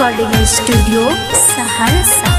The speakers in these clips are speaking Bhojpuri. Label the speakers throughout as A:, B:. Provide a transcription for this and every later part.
A: Recording studio Saharsa.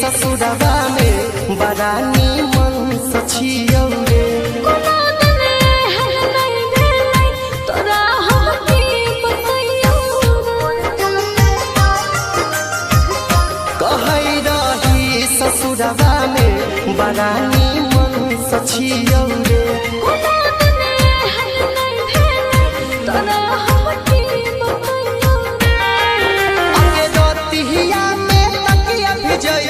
B: ससुरवा में बरानी मन सचियो रे
C: कोनो दने है नहीं भेलै तोरा हम की बतैयो
B: कहै रही ससुरवा में बरानी मन सचियो रे
C: कोनो दने है नहीं भेलै तोरा हम की बतैयो
B: अगे रतिया में तकिया भिजै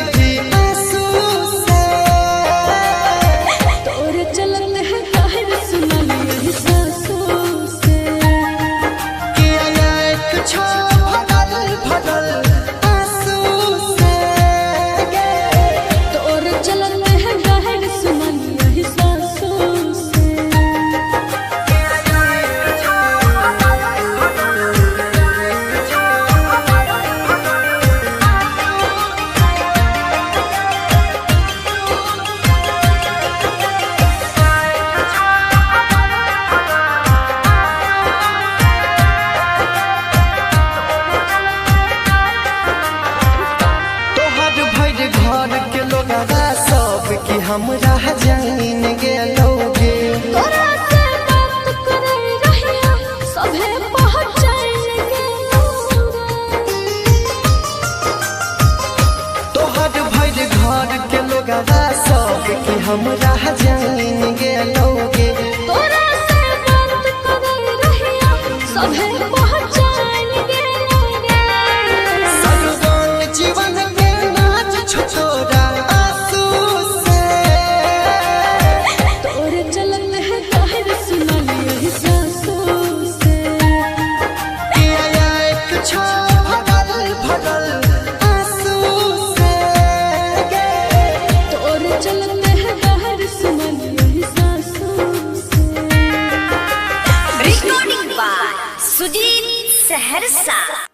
B: हमरा जान गेलोगे
C: तोरा से बात करे रहिया सभे पहचान गेलोगे
B: तोहर भइल घर के लोगवा सब कि हमरा जान गेलोगे
C: तोरा से बात करे रहिया सभे पहचान गेलोगे
B: सजन जीवन के नाच छोड़ा
A: रिकॉर्डिंग बाय सुजीत सहरसा।